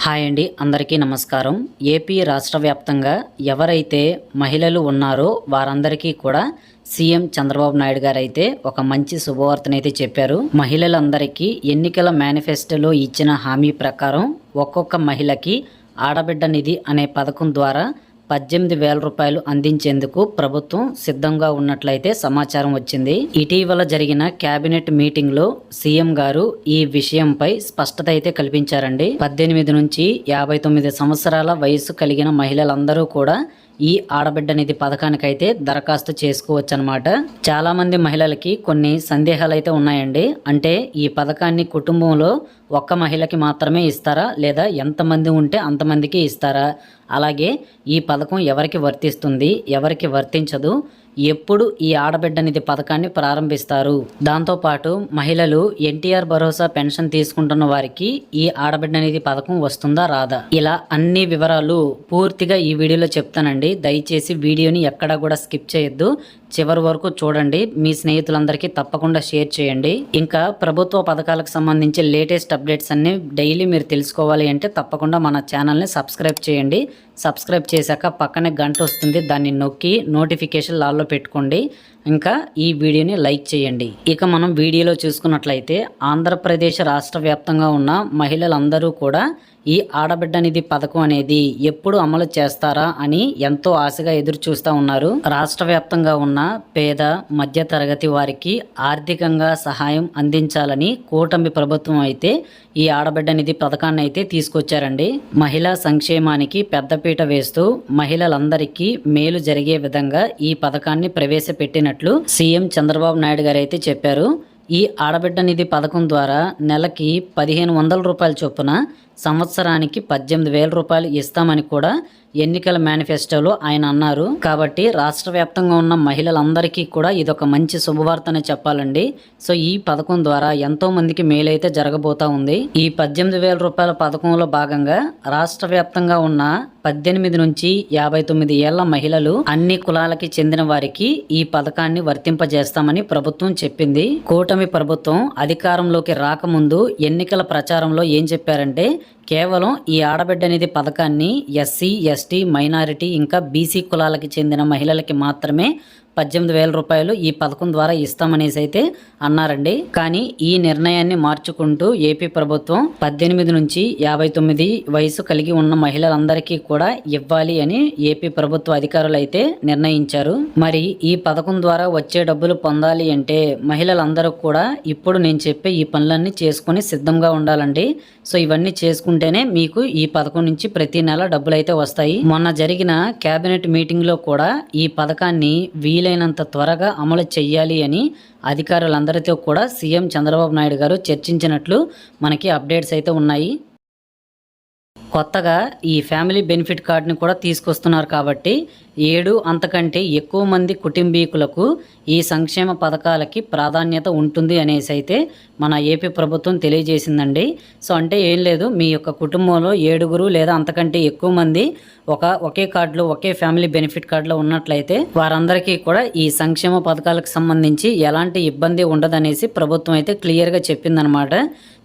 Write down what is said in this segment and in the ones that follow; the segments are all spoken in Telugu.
హాయ్ అండి, అందరికీ నమస్కారం. ఏపీ రాష్ట్ర వ్యాప్తంగా ఎవరైతే మహిళలు ఉన్నారో వారందరికీ కూడా సీఎం చంద్రబాబు నాయుడు గారు అయితే ఒక మంచి శుభవార్తనైతే చెప్పారు. మహిళలందరికీ ఎన్నికల మేనిఫెస్టోలో ఇచ్చిన హామీ ప్రకారం ఒక్కొక్క మహిళకి ఆడబిడ్డ నిధి అనే పథకం ద్వారా 18,000 రూపాయలు అందించేందుకు ప్రభుత్వం సిద్ధంగా ఉన్నట్లయితే సమాచారం వచ్చింది. ఇటీవల జరిగిన కేబినెట్ మీటింగ్ లో సీఎం గారు ఈ విషయంపై స్పష్టత అయితే కల్పించారండి. 18 నుంచి 59 సంవత్సరాల వయసు కలిగిన మహిళలందరూ కూడా ఈ ఆడబిడ్డ నిధి పథకానికైతే దరఖాస్తు చేసుకోవచ్చు అనమాట. చాలా మంది మహిళలకి కొన్ని సందేహాలు అయితే ఉన్నాయండి. అంటే ఈ పథకాన్ని కుటుంబంలో ఒక్క మహిళకి మాత్రమే ఇస్తారా, లేదా ఎంతమంది ఉంటే అంతమందికి ఇస్తారా, అలాగే ఈ పథకం ఎవరికి వర్తిస్తుంది, ఎవరికి వర్తించదు, ఎప్పుడు ఈ ఆడబిడ్డ నిధి పథకాన్ని ప్రారంభిస్తారు, దాంతోపాటు మహిళలు ఎన్టీఆర్ భరోసా పెన్షన్ తీసుకుంటున్న వారికి ఈ ఆడబిడ్డ నిధి పథకం వస్తుందా రాదా, ఇలా అన్ని వివరాలు పూర్తిగా ఈ వీడియోలో చెప్తానండి. దయచేసి వీడియోని ఎక్కడా కూడా స్కిప్ చేయొద్దు, చివరి వరకు చూడండి. మీ స్నేహితులందరికీ తప్పకుండా షేర్ చేయండి. ఇంకా ప్రభుత్వ పథకాలకు సంబంధించి లేటెస్ట్ అప్డేట్స్ అన్ని డైలీ మీరు తెలుసుకోవాలి అంటే తప్పకుండా మన ఛానల్ని సబ్స్క్రైబ్ చేయండి. సబ్స్క్రైబ్ చేశాక పక్కనే గంట వస్తుంది, దాన్ని నొక్కి నోటిఫికేషన్ లాల్లో పెట్టుకోండి. ఇంకా ఈ వీడియోని లైక్ చేయండి. ఇక మనం వీడియోలో చూసుకున్నట్లయితే ఆంధ్రప్రదేశ్ రాష్ట్ర వ్యాప్తంగా ఉన్న మహిళలందరూ కూడా ఈ ఆడబిడ్డ నిధి పథకం అనేది ఎప్పుడు అమలు చేస్తారా అని ఎంతో ఆశగా ఎదురు చూస్తూ ఉన్నారు. రాష్ట్ర వ్యాప్తంగా ఉన్న పేద మధ్య తరగతి వారికి ఆర్థికంగా సహాయం అందించాలని కూటమి ప్రభుత్వం అయితే ఈ ఆడబిడ్డ నిధి పథకాన్ని అయితే తీసుకొచ్చారండి. మహిళా సంక్షేమానికి పెద్దపీట వేస్తూ మహిళలందరికీ మేలు జరిగే విధంగా ఈ పథకాన్ని ప్రవేశపెట్టినట్లు సీఎం చంద్రబాబు నాయుడు గారు అయితే చెప్పారు. ఈ ఆడబిడ్డ నిధి పథకం ద్వారా నెలకి 1,500 రూపాయల చొప్పున సంవత్సరానికి 18,000 రూపాయలు ఇస్తామని కూడా ఎన్నికల మేనిఫెస్టోలో ఆయన అన్నారు. కాబట్టి రాష్ట్ర వ్యాప్తంగా ఉన్న మహిళలందరికీ కూడా ఇదొక మంచి శుభవార్తనే చెప్పాలండి. సో ఈ పథకం ద్వారా ఎంతో మందికి మేలైతే జరగబోతా ఉంది. ఈ 18,000 రూపాయల పథకంలో భాగంగా రాష్ట్ర వ్యాప్తంగా ఉన్న 18 నుంచి 59 ఏళ్ల మహిళలు అన్ని కులాలకి చెందిన వారికి ఈ పథకాన్ని వర్తింపజేస్తామని ప్రభుత్వం చెప్పింది. కూటమి ప్రభుత్వం అధికారంలోకి రాకముందు ఎన్నికల ప్రచారంలో ఏం చెప్పారంటే కేవలం ఈ ఆడబిడ్డ నిధి పథకాన్ని ఎస్సీ, ఎస్టీ, మైనారిటీ ఇంకా బీసీ కులాలకి చెందిన మహిళలకి మాత్రమే 18,000 రూపాయలు ఈ పథకం ద్వారా ఇస్తామనేసి అయితే అన్నారండి. కానీ ఈ నిర్ణయాన్ని మార్చుకుంటూ ఏపీ ప్రభుత్వం 18 నుంచి 59 వయసు కలిగి ఉన్న మహిళలందరికీ కూడా ఇవ్వాలి అని ఏపీ ప్రభుత్వ అధికారులు అయితే నిర్ణయించారు. మరి ఈ పథకం ద్వారా వచ్చే డబ్బులు పొందాలి అంటే మహిళలందరూ కూడా ఇప్పుడు నేను చెప్పే ఈ పనులన్నీ చేసుకుని సిద్ధంగా ఉండాలండి. సో ఇవన్నీ చేసుకుంటేనే మీకు ఈ పథకం నుంచి ప్రతి నెల డబ్బులు అయితే వస్తాయి. మొన్న జరిగిన కేబినెట్ మీటింగ్ లో కూడా ఈ పథకాన్ని వీలైనంత త్వరగా అమలు చేయాలి అని అధికారులందరితో కూడా సీఎం చంద్రబాబు నాయుడు గారు చర్చించినట్లు మనకి అప్డేట్స్ అయితే ఉన్నాయి. కొత్తగా ఈ ఫ్యామిలీ బెనిఫిట్ కార్డుని కూడా తీసుకొస్తున్నారు. కాబట్టి 7 అంతకంటే ఎక్కువ మంది కుటుంబీకులకు ఈ సంక్షేమ పథకాలకి ప్రాధాన్యత ఉంటుంది అనేసి అయితే మన ఏపీ ప్రభుత్వం తెలియజేసిందండి. సో అంటే ఏం లేదు, మీ యొక్క కుటుంబంలో 7 లేదా అంతకంటే ఎక్కువ మంది ఒకే కార్డులో ఒకే ఫ్యామిలీ బెనిఫిట్ కార్డులో ఉన్నట్లయితే వారందరికీ కూడా ఈ సంక్షేమ పథకాలకు సంబంధించి ఎలాంటి ఇబ్బంది ఉండదనేసి ప్రభుత్వం అయితే క్లియర్గా చెప్పిందనమాట.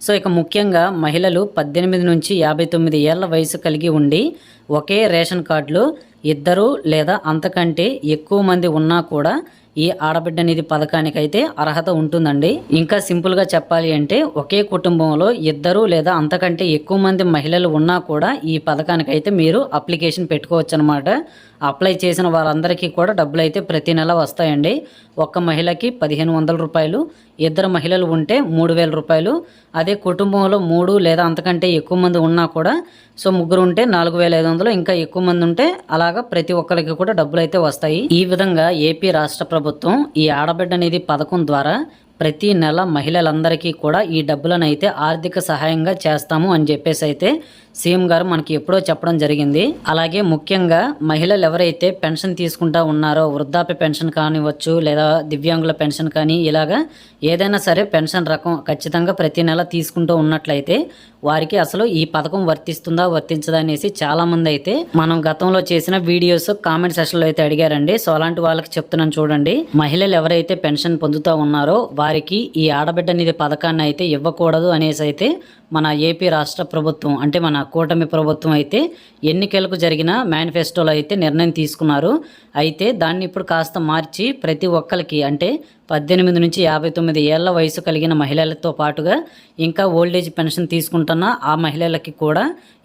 సో ఇక ముఖ్యంగా మహిళలు 18 నుంచి 59 ఏళ్ల వయసు కలిగి ఉండి ఒకే రేషన్ కార్డులో 2 లేదా అంతకంటే ఎక్కువ మంది ఉన్నా కూడా ఈ ఆడబిడ్డ నిధి పథకానికైతే అర్హత ఉంటుందండి. ఇంకా సింపుల్గా చెప్పాలి అంటే ఒకే కుటుంబంలో 2 లేదా అంతకంటే ఎక్కువ మంది మహిళలు ఉన్నా కూడా ఈ పథకానికైతే మీరు అప్లికేషన్ పెట్టుకోవచ్చు అనమాట. అప్లై చేసిన వారందరికీ కూడా డబ్బులు అయితే ప్రతి నెల వస్తాయండి. ఒక్క మహిళకి 1,500 రూపాయలు, 2 మహిళలు ఉంటే 3,000 రూపాయలు. అదే కుటుంబంలో 3 లేదా అంతకంటే ఎక్కువ మంది ఉన్నా కూడా, సో 3 ఉంటే 4,500, ఇంకా ఎక్కువ మంది ఉంటే అలాగా ప్రతి ఒక్కరికి కూడా డబ్బులు అయితే వస్తాయి. ఈ విధంగా ఏపీ రాష్ట్ర ప్రభుత్వం ఈ ఆడబిడ్డ నిధి పథకం ద్వారా ప్రతి నెల మహిళలందరికీ కూడా ఈ డబ్బులను అయితే ఆర్థిక సహాయంగా చేస్తాము అని చెప్పేసి అయితే సీఎం గారు మనకి ఎప్పుడో చెప్పడం జరిగింది. అలాగే ముఖ్యంగా మహిళలు ఎవరైతే పెన్షన్ తీసుకుంటా ఉన్నారో, వృద్ధాప్య పెన్షన్ కానివ్వచ్చు లేదా దివ్యాంగుల పెన్షన్ కానీ, ఇలాగా ఏదైనా సరే పెన్షన్ రకం ఖచ్చితంగా ప్రతి నెల తీసుకుంటూ ఉన్నట్లయితే వారికి అసలు ఈ పథకం వర్తిస్తుందా వర్తించదా అనేసి చాలా మంది అయితే మనం గతంలో చేసిన వీడియోస్ కామెంట్ సెక్షన్లో అయితే అడిగారండి. సో అలాంటి వాళ్ళకి చెప్తున్నాను చూడండి. మహిళలు ఎవరైతే పెన్షన్ పొందుతూ ఉన్నారో వారికి ఈ ఆడబిడ్డ నిధి పథకాన్ని అయితే ఇవ్వకూడదు అనేసి అయితే మన ఏపీ రాష్ట్ర ప్రభుత్వం అంటే మన కూటమి ప్రభుత్వం అయితే ఎన్నికలకు జరిగిన మేనిఫెస్టోలో అయితే నిర్ణయం తీసుకున్నారు. అయితే దాన్ని ఇప్పుడు కాస్త మార్చి ప్రతి ఒక్కరికి అంటే 18 నుంచి 59 ఏళ్ల వయసు కలిగిన మహిళలతో పాటుగా ఇంకా ఓల్డేజ్ పెన్షన్ తీసుకుంటున్న ఆ మహిళలకి కూడా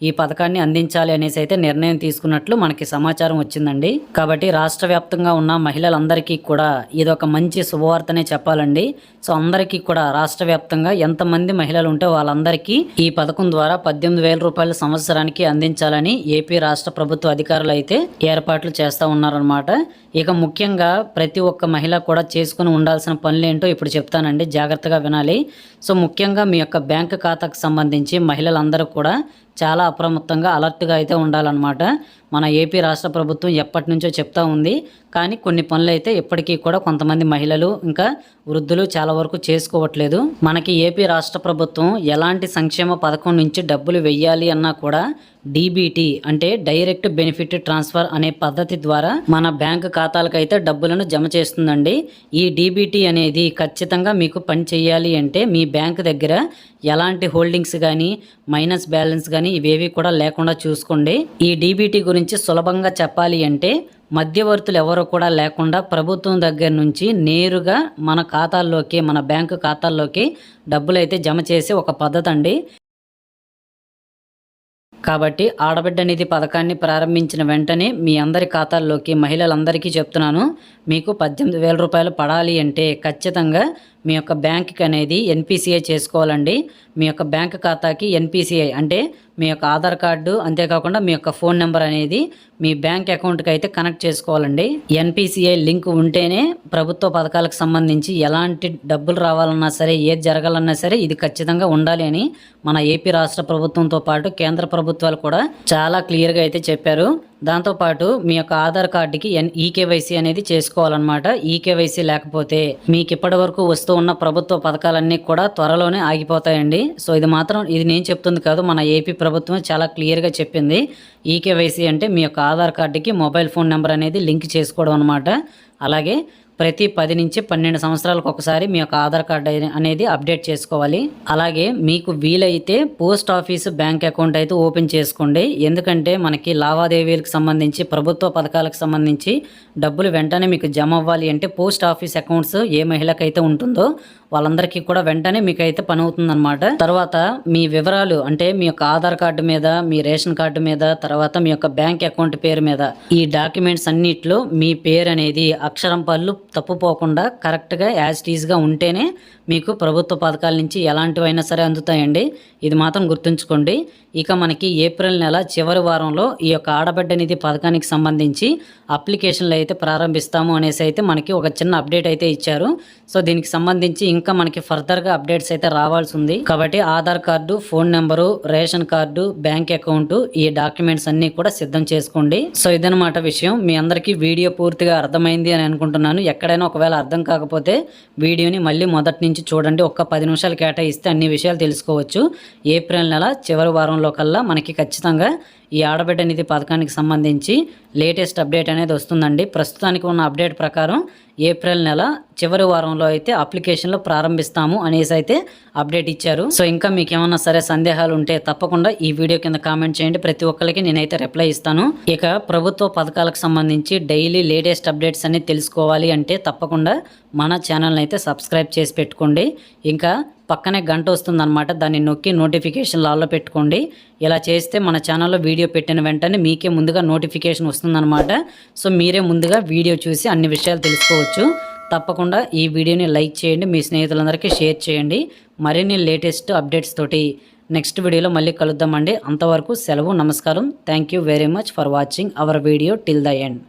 ఈ పథకాన్ని అందించాలి అనేసి అయితే నిర్ణయం తీసుకున్నట్లు మనకి సమాచారం వచ్చిందండి. కాబట్టి రాష్ట్ర వ్యాప్తంగా ఉన్న మహిళలందరికీ కూడా ఇదొక మంచి శుభవార్తనే చెప్పాలండి. సో అందరికీ కూడా రాష్ట్ర వ్యాప్తంగా ఎంతమంది మహిళలు ఉంటే వాళ్ళందరికీ ఈ పథకం ద్వారా 18,000 రూపాయల సంవత్సరానికి అందించాలని ఏపీ రాష్ట్ర ప్రభుత్వ అధికారులు అయితే ఏర్పాట్లు చేస్తూ ఉన్నారన్నమాట. ఇక ముఖ్యంగా ప్రతి ఒక్క మహిళ కూడా చేసుకుని ఉండాల్సిన పనులు ఏంటో ఇప్పుడు చెప్తానండి, జాగ్రత్తగా వినాలి. సో ముఖ్యంగా మీ యొక్క బ్యాంక్ ఖాతాకు సంబంధించి మహిళలందరూ కూడా చాలా అప్రమత్తంగా అలర్ట్గా అయితే ఉండాలన్నమాట. మన ఏపీ రాష్ట్ర ప్రభుత్వం ఎప్పటి నుంచో చెప్తా ఉంది, కానీ కొన్ని పనులు అయితే ఇప్పటికీ కూడా కొంతమంది మహిళలు ఇంకా వృద్ధులు చాలా వరకు చేసుకోవట్లేదు. మనకి ఏపీ రాష్ట్ర ప్రభుత్వం ఎలాంటి సంక్షేమ పథకం నుంచి డబ్బులు వెయ్యాలి అన్నా కూడా డీబీటీ అంటే డైరెక్ట్ బెనిఫిట్ ట్రాన్స్ఫర్ అనే పద్ధతి ద్వారా మన బ్యాంకు ఖాతాలకు అయితే డబ్బులను జమ చేస్తుందండి. ఈ డీబీటీ అనేది ఖచ్చితంగా మీకు పని చేయాలి అంటే మీ బ్యాంకు దగ్గర ఎలాంటి హోల్డింగ్స్ కానీ మైనస్ బ్యాలెన్స్ కానీ ఇవేవి కూడా లేకుండా చూసుకోండి. ఈ డీబీటీ గురించి సులభంగా చెప్పాలి అంటే మధ్యవర్తులు ఎవరు కూడా లేకుండా ప్రభుత్వం దగ్గర నుంచి నేరుగా మన ఖాతాల్లోకి మన బ్యాంకు ఖాతాల్లోకి డబ్బులు అయితే జమ చేసే ఒక పద్ధతి అండి. కాబట్టి ఆడబిడ్డ నిధి పథకాన్ని ప్రారంభించిన వెంటనే మీ అందరి ఖాతాల్లోకి మహిళలందరికీ చెప్తున్నాను, మీకు 18,000 రూపాయలు పడాలి అంటే ఖచ్చితంగా మీ యొక్క బ్యాంక్కి అనేది ఎన్పిసిఐ చేసుకోవాలండి. మీ యొక్క బ్యాంక్ ఖాతాకి ఎన్పిసిఐ అంటే మీ యొక్క ఆధార్ కార్డు, అంతేకాకుండా మీ యొక్క ఫోన్ నెంబర్ అనేది మీ బ్యాంక్ అకౌంట్కి అయితే కనెక్ట్ చేసుకోవాలండి. ఎన్పిసిఐ లింక్ ఉంటేనే ప్రభుత్వ పథకాలకు సంబంధించి ఎలాంటి డబ్బులు రావాలన్నా సరే, ఏది జరగాలన్నా సరే ఇది ఖచ్చితంగా ఉండాలి అని మన ఏపీ రాష్ట్ర ప్రభుత్వంతో పాటు కేంద్ర ప్రభుత్వాలు కూడా చాలా క్లియర్గా అయితే చెప్పారు. దాంతోపాటు మీ యొక్క ఆధార్ కార్డుకి ఈకేవైసీ అనేది చేసుకోవాలన్నమాట. ఈకేవైసీ లేకపోతే మీకు ఇప్పటి వరకు వస్తూ ఉన్న ప్రభుత్వ పథకాలన్నీ కూడా త్వరలోనే ఆగిపోతాయండి. సో ఇది నేను చెప్తుంది కాదు, మన ఏపీ ప్రభుత్వం చాలా క్లియర్గా చెప్పింది. ఈకేవైసీ అంటే మీ యొక్క ఆధార్ కార్డుకి మొబైల్ ఫోన్ నెంబర్ అనేది లింక్ చేసుకోవడం అనమాట. అలాగే ప్రతి 10 నుంచి 12 సంవత్సరాలకు ఒకసారి మీ యొక్క ఆధార్ కార్డు అనేది అప్డేట్ చేసుకోవాలి. అలాగే మీకు వీలైతే పోస్ట్ ఆఫీస్ బ్యాంక్ అకౌంట్ అయితే ఓపెన్ చేసుకోండి. ఎందుకంటే మనకి లావాదేవీలకు సంబంధించి ప్రభుత్వ పథకాలకు సంబంధించి డబ్బులు వెంటనే మీకు జమ అవ్వాలి అంటే పోస్ట్ ఆఫీస్ అకౌంట్స్ ఏ మహిళకైతే ఉంటుందో వాళ్ళందరికీ కూడా వెంటనే మీకు అయితే పని అవుతుందన్నమాట. తర్వాత మీ వివరాలు అంటే మీ యొక్క ఆధార్ కార్డు మీద, మీ రేషన్ కార్డు మీద, తర్వాత మీ యొక్క బ్యాంక్ అకౌంట్ పేరు మీద ఈ డాక్యుమెంట్స్ అన్నిట్లో మీ పేరు అనేది అక్షరం పళ్ళు తప్పుపోకుండా కరెక్ట్గా యాజ్ టీజ్గా ఉంటేనే మీకు ప్రభుత్వ పథకాల నుంచి ఎలాంటివైనా సరే అందుతాయండి. ఇది మాత్రం గుర్తుంచుకోండి. ఇక మనకి ఏప్రిల్ నెల చివరి వారంలో ఈ యొక్క ఆడబిడ్డ నిధి పథకానికి సంబంధించి అప్లికేషన్లు అయితే ప్రారంభిస్తాము అనేసి అయితే మనకి ఒక చిన్న అప్డేట్ అయితే ఇచ్చారు. సో దీనికి సంబంధించి ఇంకా మనకి ఫర్దర్గా అప్డేట్స్ అయితే రావాల్సి ఉంది. కాబట్టి Aadhaar card, phone number, ration card, bank account ఈ డాక్యుమెంట్స్ అన్నీ కూడా సిద్ధం చేసుకోండి. సో ఇదనమాట విషయం. మీ అందరికీ వీడియో పూర్తిగా అర్థమైంది అని అనుకుంటున్నాను. ఎక్కడైనా ఒకవేళ అర్థం కాకపోతే వీడియోని మళ్ళీ మొదటి నుంచి చూడండి. ఒక్క 10 నిమిషాలు కేటాయిస్తే అన్ని విషయాలు తెలుసుకోవచ్చు. ఏప్రిల్ నెల చివరి వారంలో కల్లా మనకి ఖచ్చితంగా ఈ ఆడబిడ్డ నిధి పథకానికి సంబంధించి లేటెస్ట్ అప్డేట్ అనేది వస్తుందండి. ప్రస్తుతానికి ఉన్న అప్డేట్ ప్రకారం ఏప్రిల్ నెల చివరి వారంలో అయితే అప్లికేషన్లు ప్రారంభిస్తాము అనేసి అయితే అప్డేట్ ఇచ్చారు. సో ఇంకా మీకు ఏమన్నా సరే సందేహాలు ఉంటే తప్పకుండా ఈ వీడియో కింద కామెంట్ చేయండి. ప్రతి ఒక్కరికి నేనైతే రిప్లై ఇస్తాను. ఇక ప్రభుత్వ పథకాలకు సంబంధించి డైలీ లేటెస్ట్ అప్డేట్స్ అన్ని తెలుసుకోవాలి అంటే తప్పకుండా మన ఛానల్ని అయితే సబ్స్క్రైబ్ చేసి పెట్టుకోండి. ఇంకా పక్కనే గంట వస్తుందన్నమాట, దాన్ని నొక్కి నోటిఫికేషన్ ఆల్లో పెట్టుకోండి. ఇలా చేస్తే మన ఛానల్లో వీడియో పెట్టిన వెంటనే మీకే ముందుగా నోటిఫికేషన్ వస్తుందన్నమాట. సో మీరే ముందుగా వీడియో చూసి అన్ని విషయాలు తెలుసుకోవచ్చు. తప్పకుండా ఈ వీడియోని లైక్ చేయండి, మీ స్నేహితులందరికీ షేర్ చేయండి. మరిన్ని లేటెస్ట్ అప్డేట్స్ తోటి నెక్స్ట్ వీడియోలో మళ్ళీ కలుద్దామండి. అంతవరకు సెలవు, నమస్కారం. Thank you very much for watching our video till the end.